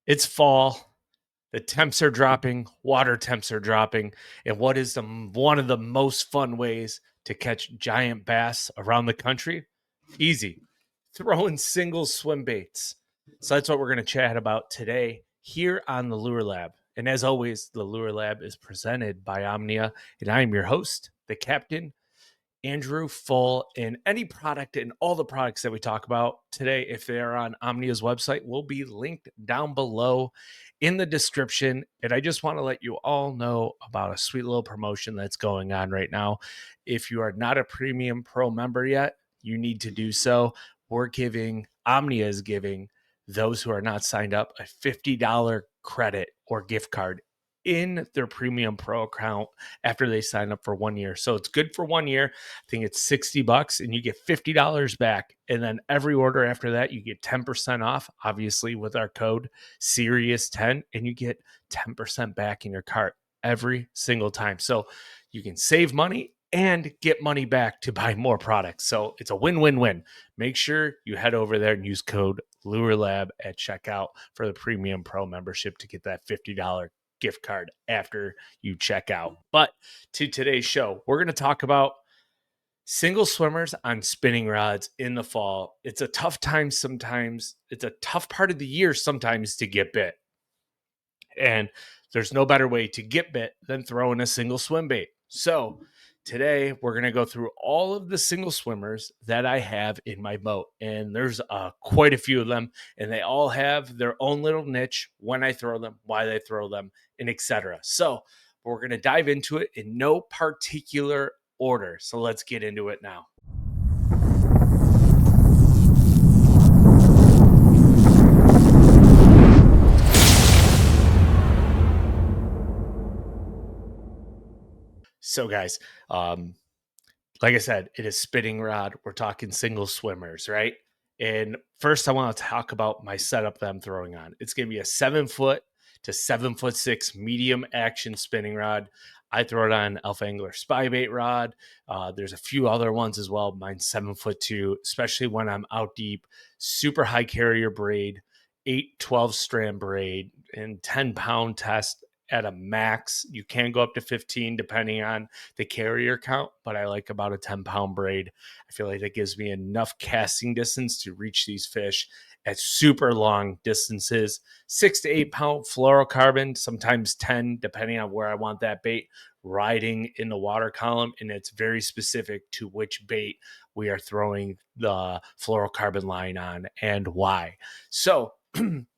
It's fall. The temps are dropping, water temps are dropping, and what is one of the most fun ways to catch giant bass around the country? Easy. Throwing single swim baits. So that's what we're going to chat about today here on the Lure Lab. And as always, the Lure Lab is presented by Omnia, and I am your host, the captain, Andrew Full. And any product and all the products that we talk about today, if they are on Omnia's website, will be linked down below in the description. And I just want to let you all know about a sweet little promotion that's going on right now. If you are not a Premium Pro member yet, you need to do so. Omnia is giving those who are not signed up a $50 credit or gift card in their Premium Pro account after they sign up for 1 year. So it's good for 1 year. I think it's $60 and you get $50 back. And then every order after that, you get 10% off, obviously with our code Serious10, and you get 10% back in your cart every single time. So you can save money and get money back to buy more products. So it's a win-win-win. Make sure you head over there and use code LureLab at checkout for the Premium Pro membership to get that $50 gift card after you check out. But to today's show, we're going to talk about single swimmers on spinning rods in the fall. It's a tough time sometimes. It's a tough part of the year sometimes to get bit. And there's no better way to get bit than throwing a single swim bait. So today we're going to go through all of the single swimmers that I have in my boat. And there's quite a few of them, and they all have their own little niche, when I throw them, why they throw them, and etc. So we're going to dive into it in no particular order. So let's get into it now. So guys, like I said, it is spinning rod. We're talking single swimmers, right? And first I want to talk about my setup that I'm throwing on. It's going to be a 7-foot to 7'6" medium action spinning rod. I throw it on Alpha Angler spy bait rod. There's a few other ones as well. Mine's 7'2", especially when I'm out deep. Super high carrier braid, 8-12 strand braid, and 10-pound test at a max. You can go up to 15 depending on the carrier count, but I like about a 10-pound braid. I feel like that gives me enough casting distance to reach these fish at super long distances. 6 to 8 pound fluorocarbon, sometimes 10, depending on where I want that bait riding in the water column. And it's very specific to which bait we are throwing the fluorocarbon line on and why. So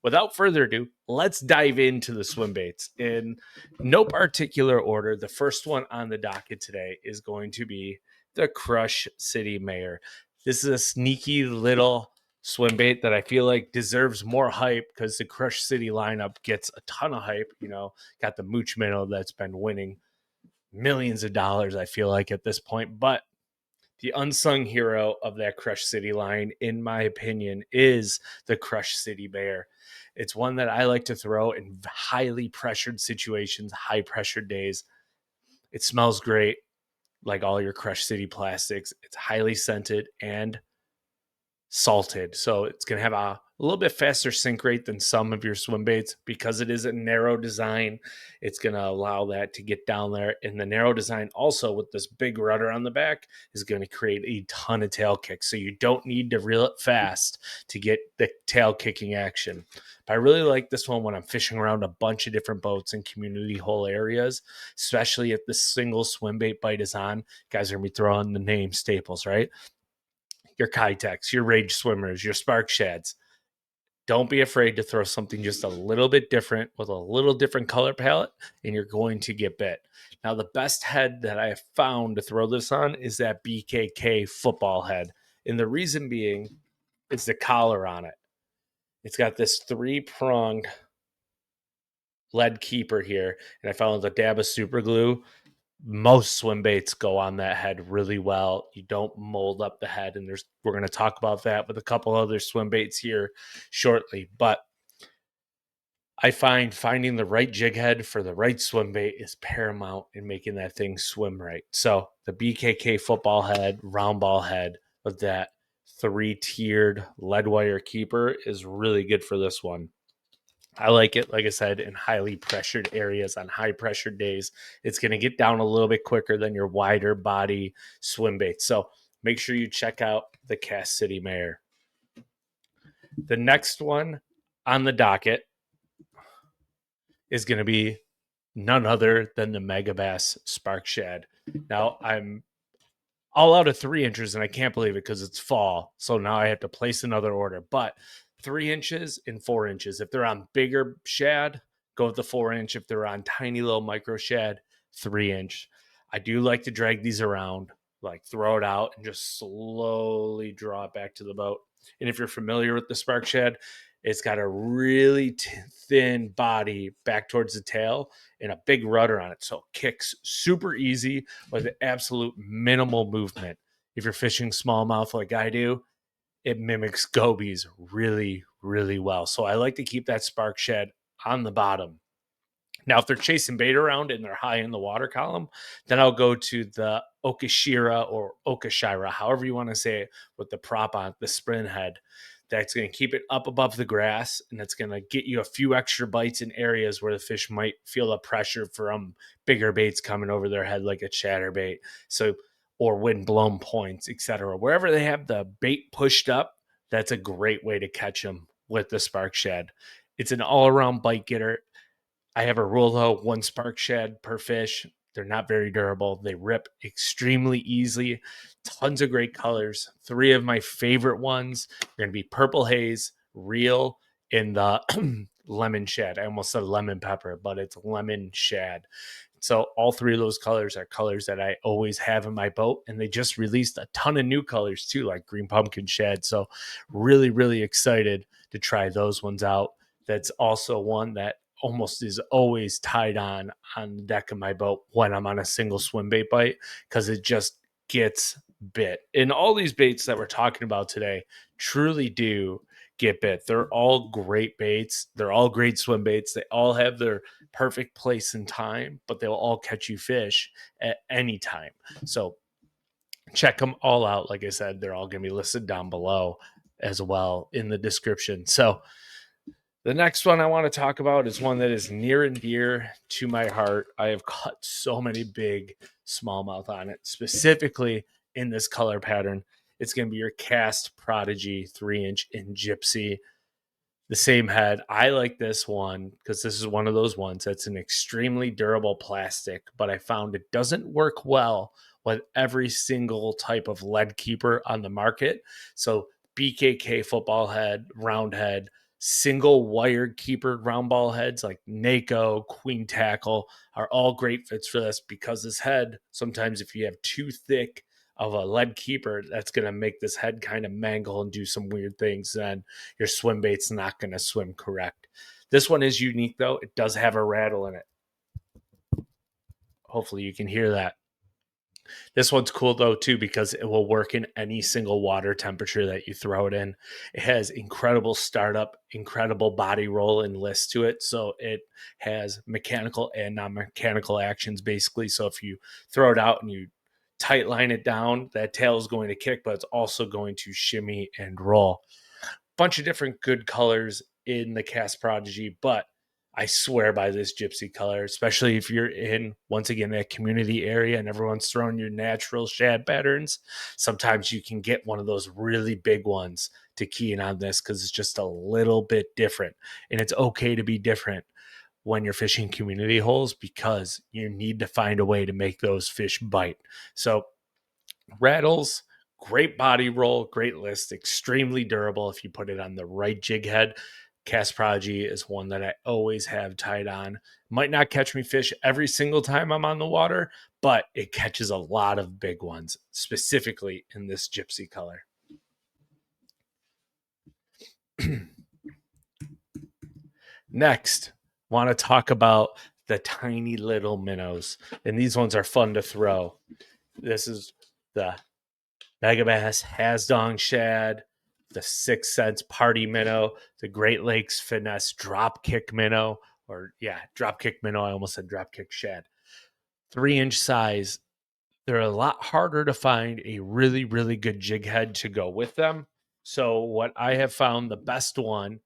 without further ado, let's dive into the swim baits in no particular order. The first one on the docket today is going to be the Crush City Mayor. This is a sneaky little swim bait that I feel like deserves more hype because the Crush City lineup gets a ton of hype. You know, got the Mooch Minnow that's been winning millions of dollars, I feel like, at this point. But the unsung hero of that Crush City line, in my opinion, is the Crush City Bear. It's one that I like to throw in highly pressured situations, high pressured days. It smells great, like all your Crush City plastics. It's highly scented and salted. So it's going to have a little bit faster sink rate than some of your swim baits because it is a narrow design. It's going to allow that to get down there. And the narrow design also with this big rudder on the back is going to create a ton of tail kick. So you don't need to reel it fast to get the tail kicking action. But I really like this one when I'm fishing around a bunch of different boats in community hole areas, especially if the single swim bait bite is on. Guys are going to be throwing the name staples, right? Your Kitex, your Rage Swimmers, your Spark Shads. Don't be afraid to throw something just a little bit different with a little different color palette, and you're going to get bit. Now, the best head that I have found to throw this on is that BKK football head. And the reason being is the collar on it. It's got this 3-pronged lead keeper here, and I found with a dab of super glue. Most swim baits go on that head really well. You don't mold up the head, and we're going to talk about that with a couple other swim baits here shortly. But I find finding the right jig head for the right swim bait is paramount in making that thing swim right. So the BKK football head, round ball head with that 3-tiered lead wire keeper is really good for this one. I like it, like I said, in highly pressured areas on high pressure days. It's going to get down a little bit quicker than your wider body swim bait. So make sure you check out the Cass City Mare. The next one on the docket is going to be none other than the Megabass Spark Shad. Now, I'm all out of 3 inches, and I can't believe it because it's fall. So now I have to place another order. But 3 inches and 4 inches. If they're on bigger shad, go with the 4 inch. If they're on tiny little micro shad, 3 inch. I do like to drag these around, like throw it out and just slowly draw it back to the boat. And if you're familiar with the spark shad, it's got a really thin body back towards the tail and a big rudder on it. So it kicks super easy with absolute minimal movement. If you're fishing smallmouth like I do, it mimics gobies really, really well. So I like to keep that spark shed on the bottom. Now, if they're chasing bait around and they're high in the water column, then I'll go to the Okashira or Okashira, however you want to say it, with the prop on the spin head. That's going to keep it up above the grass, and it's going to get you a few extra bites in areas where the fish might feel the pressure from bigger baits coming over their head, like a chatterbait. So, or wind blown points, etc. Wherever they have the bait pushed up, that's a great way to catch them with the spark shed. It's an all around bite getter. I have a rule though, one spark shed per fish. They're not very durable. They rip extremely easily. Tons of great colors. Three of my favorite ones are going to be purple haze, real, in the lemon shad. I almost said lemon pepper, but it's lemon shad. So all three of those colors are colors that I always have in my boat, and they just released a ton of new colors too, like green pumpkin shad. So really, really excited to try those ones out. That's also one that almost is always tied on the deck of my boat when I'm on a single swim bait bite, because it just gets bit. And all these baits that we're talking about today truly do get bit. They're all great baits. They're all great swim baits. They all have their perfect place and time, but they'll all catch you fish at any time. So check them all out. Like I said, they're all going to be listed down below as well in the description. So the next one I want to talk about is one that is near and dear to my heart. I have caught so many big smallmouth on it, specifically in this color pattern. It's going to be your Cast Prodigy 3-inch in Gypsy, the same head. I like this one because this is one of those ones that's an extremely durable plastic, but I found it doesn't work well with every single type of lead keeper on the market. So BKK football head, round head, single wired keeper round ball heads like NACO, Queen Tackle are all great fits for this, because this head, sometimes if you have too thick of a lead keeper, that's going to make this head kind of mangle and do some weird things. Then your swim bait's not going to swim correct. This one is unique though. It does have a rattle in it. Hopefully you can hear that. This one's cool though too, because it will work in any single water temperature that you throw it in. It has incredible startup, incredible body roll and list to it. So it has mechanical and non-mechanical actions basically. So if you throw it out and you tight line it down, that tail is going to kick, but it's also going to shimmy and roll. Bunch of different good colors in the Cast Prodigy, but I swear by this gypsy color, especially if you're in, once again, that community area and everyone's throwing your natural shad patterns. Sometimes you can get one of those really big ones to key in on this because it's just a little bit different. And it's okay to be different when you're fishing community holes, because you need to find a way to make those fish bite. So rattles, great body roll, great list, extremely durable if you put it on the right jig head. Cast Prodigy is one that I always have tied on. Might not catch me fish every single time I'm on the water, but it catches a lot of big ones, specifically in this gypsy color. Next, want to talk about the tiny little minnows. And these ones are fun to throw. This is the Megabass Hasdong Shad, the 6th Sense Party Minnow, the Great Lakes Finesse Dropkick Minnow, Dropkick Minnow. I almost said Dropkick Shad. 3-inch size. They're a lot harder to find a really, really good jig head to go with them. So what I have found the best one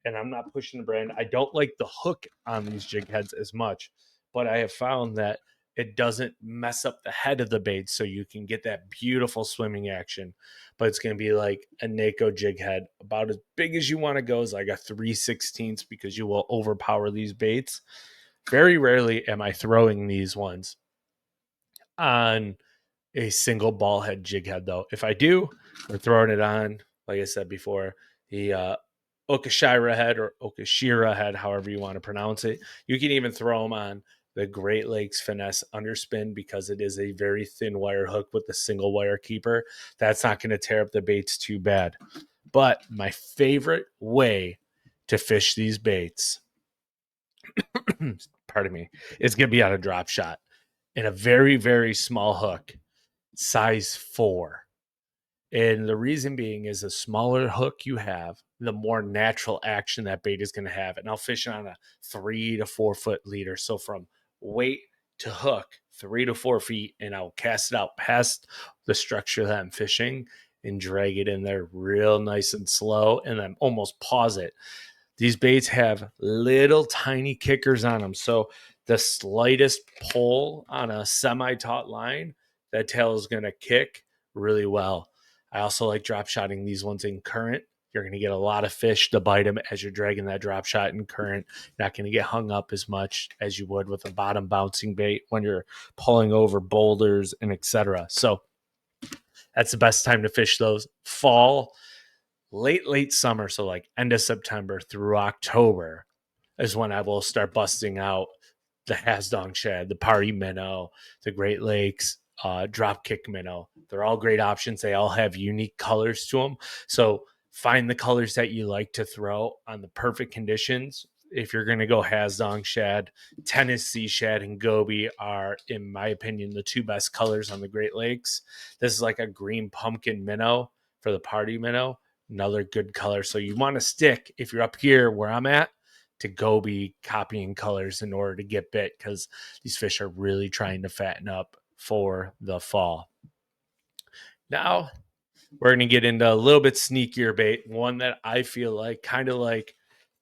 and I'm not pushing the brand. I don't like the hook on these jig heads as much, but I have found that it doesn't mess up the head of the bait, so you can get that beautiful swimming action. But it's going to be like a Nako jig head, about as big as you want to go, is like a 3/16, because you will overpower these baits. Very rarely am I throwing these ones on a single ball head jig head, though. If I do, we're throwing it on, like I said before, the Okashira head or Okashira head, however you want to pronounce it. You can even throw them on the Great Lakes Finesse Underspin, because it is a very thin wire hook with a single wire keeper. That's not going to tear up the baits too bad. But my favorite way to fish these baits, pardon me, is going to be on a drop shot in a very, very small hook, size 4. And the reason being is the smaller hook you have, the more natural action that bait is going to have. And I'll fish on a 3 to 4 foot leader. So from weight to hook, 3 to 4 feet, and I'll cast it out past the structure that I'm fishing and drag it in there real nice and slow, and then almost pause it. These baits have little tiny kickers on them. So the slightest pull on a semi-taut line, that tail is going to kick really well. I also like drop shotting these ones in current. You're going to get a lot of fish to bite them as you're dragging that drop shot in current. You're not going to get hung up as much as you would with a bottom bouncing bait when you're pulling over boulders and etc. So that's the best time to fish those. Fall, late summer, so like end of September through October is when I will start busting out the Hasdong shad, the party minnow, the Great Lakes drop kick minnow. They're all great options. They all have unique colors to them. So find the colors that you like to throw on the perfect conditions. If you're going to go Hasdong shad, Tennessee shad, and goby are, in my opinion, the two best colors on the Great Lakes. This is like a green pumpkin minnow for the party minnow. Another good color. So you want to stick, if you're up here where I'm at, to goby copying colors in order to get bit, because these fish are really trying to fatten up for the fall. Now we're going to get into a little bit sneakier bait, one that I feel like kind of like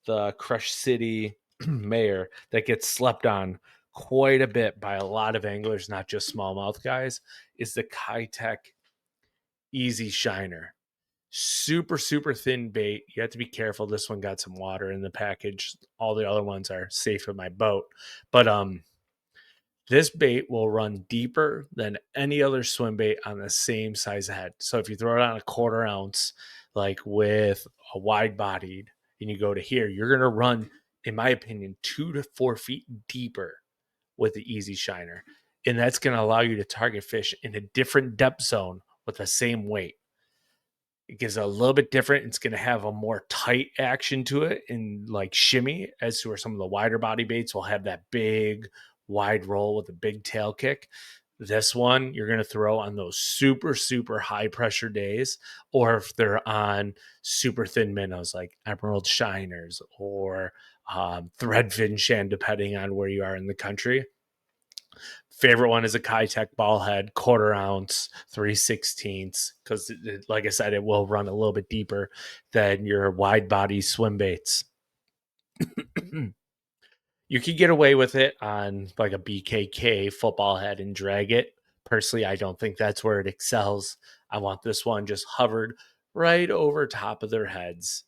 the Crush City Mayor that gets slept on quite a bit by a lot of anglers, not just smallmouth guys, is the Kitech Easy Shiner. Super thin bait. You have to be careful. This one got some water in the package. All the other ones are safe in my boat, but this bait will run deeper than any other swim bait on the same size head. So if you throw it on a 1/4 ounce, like with a wide bodied, and you go to here, you're going to run, in my opinion, 2 to 4 feet deeper with the Easy Shiner. And that's going to allow you to target fish in a different depth zone with the same weight. It gives a little bit different. It's going to have a more tight action to it and like shimmy, as to where some of the wider body baits will have that big wide roll with a big tail kick. This one you're going to throw on those super high pressure days, or if they're on super thin minnows like emerald shiners or threadfin shan, depending on where you are in the country. Favorite one is a Kitech ball head, 1/4 ounce, 3/16, because like I said, it will run a little bit deeper than your wide body swim baits. You could get away with it on like a BKK football head and drag it. Personally, I don't think that's where it excels. I want this one just hovered right over top of their heads.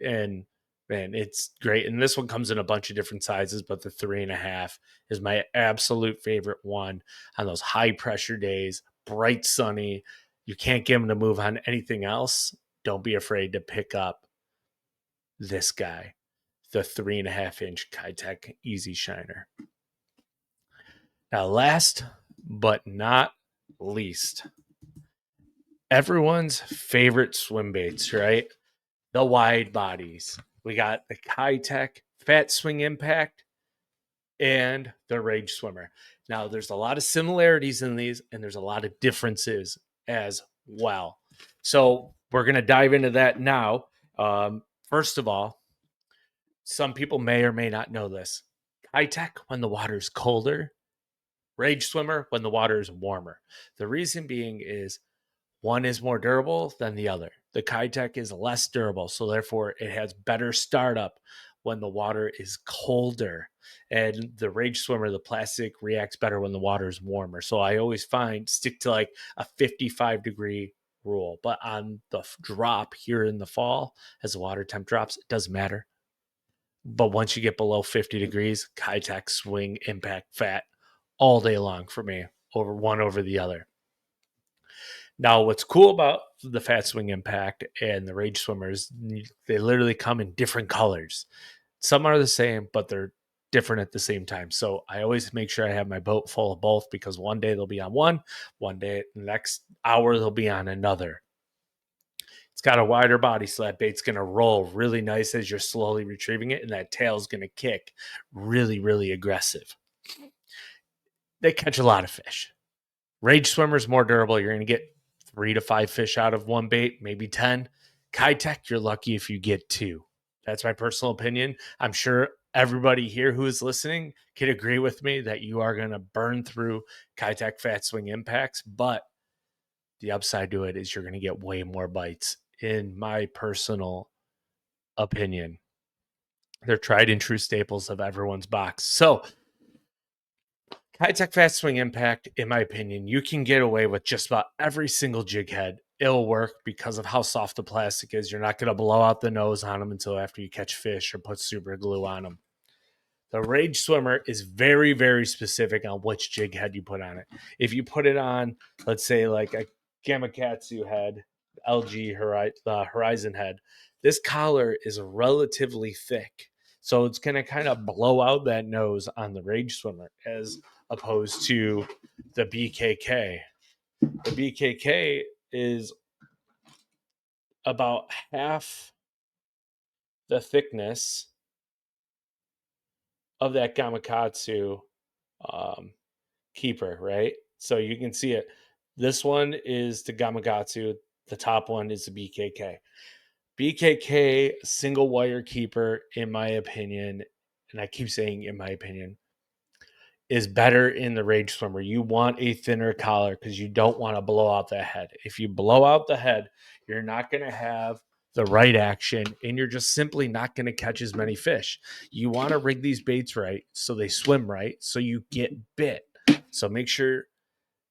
And man, it's great. And this one comes in a bunch of different sizes, but the 3.5 is my absolute favorite one on those high pressure days, bright, sunny. You can't get them to move on anything else. Don't be afraid to pick up this guy, the 3.5-inch Kitech Easy Shiner. Now, last but not least, everyone's favorite swim baits, right? The wide bodies. We got the Kitech Fat Swing Impact and the Rage Swimmer. Now, there's a lot of similarities in these, and there's a lot of differences as well. So we're going to dive into that now. First of all, some people may or may not know this. Kitech, when the water's colder. Rage Swimmer, when the water is warmer. The reason being is One is more durable than the other. The Kitech is less durable, so therefore it has better startup when the water is colder. And the Rage Swimmer, the plastic, reacts better when the water is warmer. So I always stick to like a 55-degree rule. But on the drop here in the fall, as the water temp drops, it doesn't matter. But once you get below 50 degrees, Kitech swing impact fat all day long for me, over the other. Now, what's cool about the Fat Swing Impact and the Rage Swimmers, they literally come in different colors. Some are the same, but they're different at the same time. So I always make sure I have my boat full of both, because one day they'll be on one day, the next hour they'll be on another. It's got a wider body, so that bait's going to roll really nice as you're slowly retrieving it, and that tail's going to kick really, really aggressive. They catch a lot of fish. Rage Swimmer's more durable. You're going to get 3 to 5 fish out of one bait, maybe 10. Kitech, you're lucky if you get 2. That's my personal opinion. I'm sure everybody here who is listening can agree with me that you are going to burn through Kitech Fat Swing Impacts, but the upside to it is you're going to get way more bites, in my personal opinion. They're tried and true staples of everyone's box. So Kitech Fast Swing Impact, in my opinion, you can get away with just about every single jig head. It'll work because of how soft the plastic is. You're not going to blow out the nose on them until after you catch fish or put super glue on them. The Rage Swimmer is very, very specific on which jig head you put on it. If you put it on, let's say, like a Gamakatsu head, LG Horizon head, this collar is relatively thick. So it's going to kind of blow out that nose on the Rage Swimmer, as opposed to the BKK. The BKK is about half the thickness of that Gamakatsu keeper, right? So you can see it. This one is the Gamakatsu. The top one is the BKK. BKK single wire keeper, in my opinion, and I keep saying in my opinion, is better in the Rage Swimmer. You want a thinner collar because you don't want to blow out the head. If you blow out the head, you're not going to have the right action, and you're just simply not going to catch as many fish. You want to rig these baits right so they swim right, so you get bit. So make sure,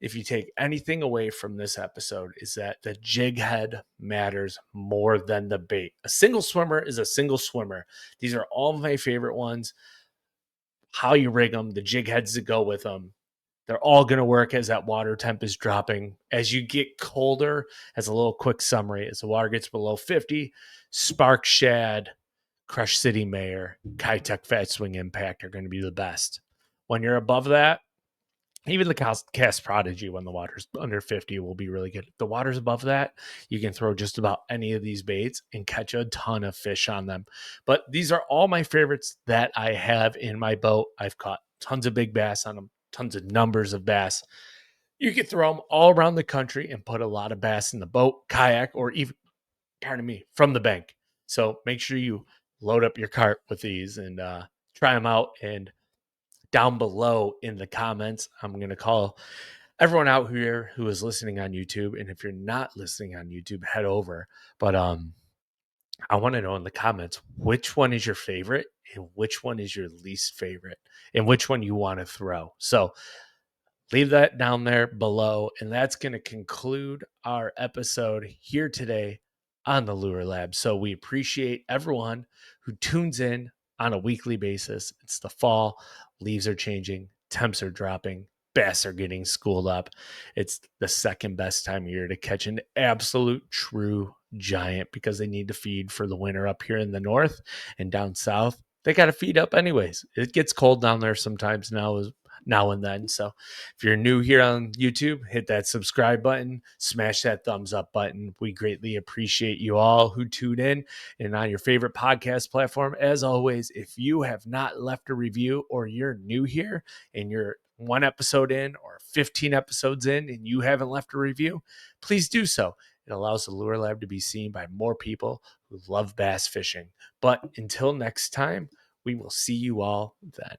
if you take anything away from this episode, is that the jig head matters more than the bait. A single swimmer is a single swimmer. These are all my favorite ones. How you rig them, the jig heads that go with them, they're all going to work as that water temp is dropping. As you get colder, as a little quick summary, as the water gets below 50, Spark Shad, Crush City Mayor, Kitech Fat Swing Impact are going to be the best. When you're above that, even the Cast Prodigy, when the water's under 50, will be really good. If the water's above that, you can throw just about any of these baits and catch a ton of fish on them. But these are all my favorites that I have in my boat. I've caught tons of big bass on them, tons of numbers of bass. You can throw them all around the country and put a lot of bass in the boat, kayak, or even, from the bank. So make sure you load up your cart with these and try them out. And down below in the comments, I'm going to call everyone out here who is listening on YouTube. And if you're not listening on YouTube, head over. But I want to know in the comments, which one is your favorite and which one is your least favorite and which one you want to throw. So leave that down there below. And that's going to conclude our episode here today on the Lure Lab. So we appreciate everyone who tunes in on a weekly basis. It's the fall, leaves are changing, temps are dropping, bass are getting schooled up. It's the second best time of year to catch an absolute true giant, because they need to feed for the winter up here in the north, and down south they got to feed up anyways. It gets cold down there sometimes now and then. So if you're new here on YouTube, hit that subscribe button, smash that thumbs up button. We greatly appreciate you all who tune in. And on your favorite podcast platform, as always, if you have not left a review, or you're new here and you're 1 episode in or 15 episodes in and you haven't left a review, please do so. It allows the Lure Lab to be seen by more people who love bass fishing. But until next time, we will see you all then.